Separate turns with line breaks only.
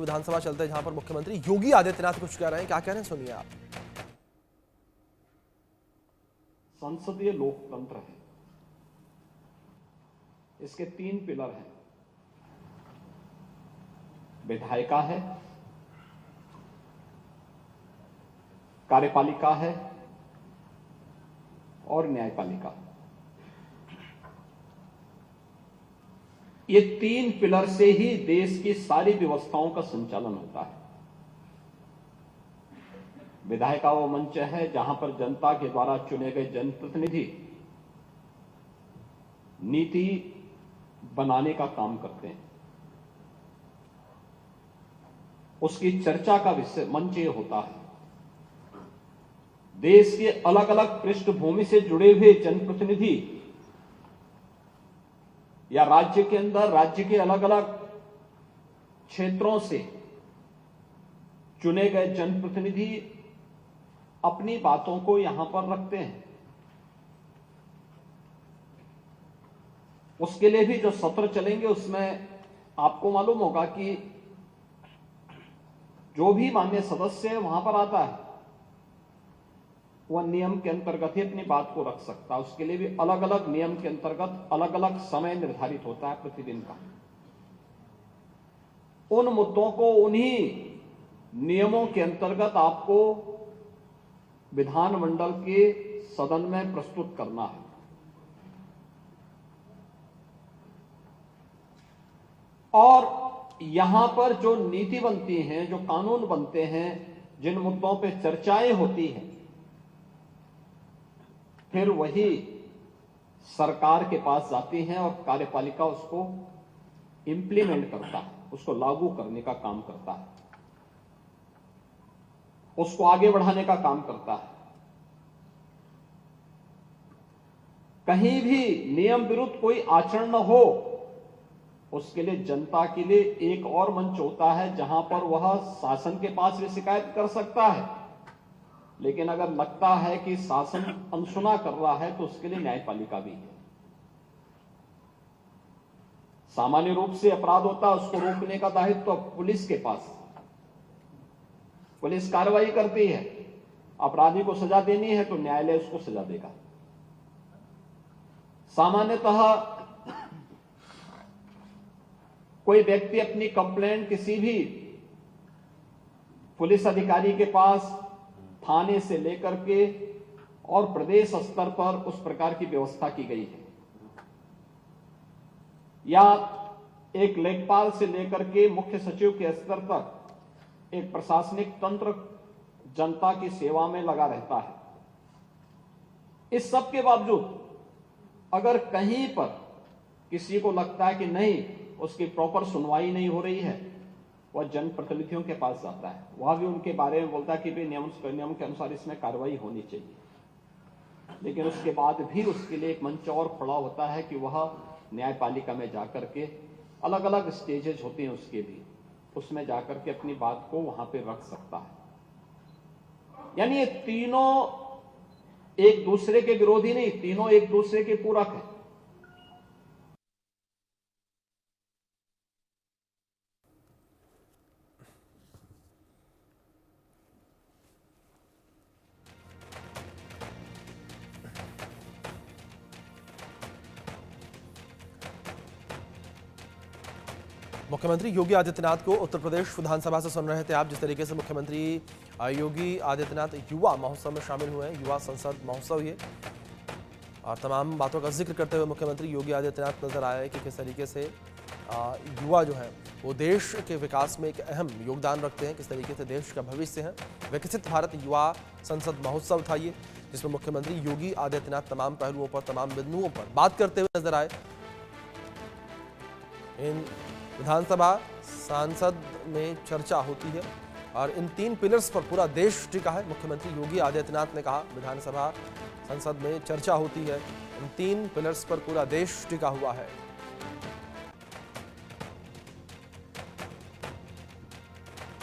विधानसभा चलते हैं जहां पर मुख्यमंत्री योगी आदित्यनाथ कुछ कह रहे हैं। क्या कह रहे हैं सुनिए आप।
संसदीय लोकतंत्र है, इसके 3 पिलर हैं। विधायिका है, कार्यपालिका है और न्यायपालिका। ये 3 पिलर से ही देश की सारी व्यवस्थाओं का संचालन होता है। विधायिका वो मंच है जहां पर जनता के द्वारा चुने गए जनप्रतिनिधि नीति बनाने का काम करते हैं। उसकी चर्चा का विषय मंच ये होता है। देश के अलग अलग पृष्ठभूमि से जुड़े हुए जनप्रतिनिधि या राज्य के अंदर राज्य के अलग अलग क्षेत्रों से चुने गए जनप्रतिनिधि अपनी बातों को यहां पर रखते हैं। उसके लिए भी जो सत्र चलेंगे उसमें आपको मालूम होगा कि जो भी माननीय सदस्य है वहां पर आता है वह नियम के अंतर्गत ही अपनी बात को रख सकता है। उसके लिए भी अलग अलग नियम के अंतर्गत अलग अलग समय निर्धारित होता है प्रतिदिन का। उन मुद्दों को उन्हीं नियमों के अंतर्गत आपको विधानमंडल के सदन में प्रस्तुत करना है। और यहां पर जो नीति बनती है, जो कानून बनते हैं, जिन मुद्दों पे चर्चाएं होती हैं, फिर वही सरकार के पास जाती हैं और कार्यपालिका उसको इंप्लीमेंट करता है, उसको लागू करने का काम करता है, उसको आगे बढ़ाने का काम करता है। कहीं भी नियम विरुद्ध कोई आचरण न हो, उसके लिए जनता के लिए एक और मंच होता है जहां पर वह शासन के पास भी शिकायत कर सकता है। लेकिन अगर लगता है कि शासन अनसुना कर रहा है तो उसके लिए न्यायपालिका भी है। सामान्य रूप से अपराध होता है, उसको रोकने का दायित्व तो पुलिस के पास। पुलिस कार्रवाई करती है, अपराधी को सजा देनी है तो न्यायालय उसको सजा देगा। सामान्यतः कोई व्यक्ति अपनी कंप्लेंट किसी भी पुलिस अधिकारी के पास थाने से लेकर के और प्रदेश स्तर पर उस प्रकार की व्यवस्था की गई है, या एक लेखपाल से लेकर के मुख्य सचिव के स्तर तक एक प्रशासनिक तंत्र जनता की सेवा में लगा रहता है। इस सब के बावजूद अगर कहीं पर किसी को लगता है कि नहीं, उसकी प्रॉपर सुनवाई नहीं हो रही है, वह जनप्रतिनिधियों के पास जाता है। वह भी उनके बारे में बोलता है कि भाई नियम के अनुसार इसमें कार्रवाई होनी चाहिए। लेकिन उसके बाद भी उसके लिए एक मंच और खड़ा होता है कि वह न्यायपालिका में जाकर के अलग अलग स्टेजेस होते हैं उसके भी, उसमें जाकर के अपनी बात को वहां पे रख सकता है। यानी ये तीनों एक दूसरे के विरोधी नहीं, तीनों एक दूसरे के पूरक हैं।
मुख्यमंत्री योगी आदित्यनाथ को उत्तर प्रदेश विधानसभा से सुन रहे थे आप। जिस तरीके से मुख्यमंत्री योगी आदित्यनाथ युवा महोत्सव में शामिल हुए हैं, युवा संसद महोत्सव ये, और तमाम बातों का जिक्र करते हुए मुख्यमंत्री योगी आदित्यनाथ नजर आए कि किस तरीके से युवा जो है वो देश के विकास में एक अहम योगदान रखते हैं, किस तरीके से देश का भविष्य है। विकसित भारत युवा संसद महोत्सव था ये, जिसमें मुख्यमंत्री योगी आदित्यनाथ तमाम पहलुओं पर, तमाम बिंदुओं पर बात करते हुए नजर आए। इन विधानसभा सांसद में चर्चा होती है और इन 3 पिलर्स पर पूरा देश टिका है। मुख्यमंत्री योगी आदित्यनाथ ने कहा विधानसभा संसद में चर्चा होती है, इन 3 पिलर्स पर पूरा देश टिका हुआ है।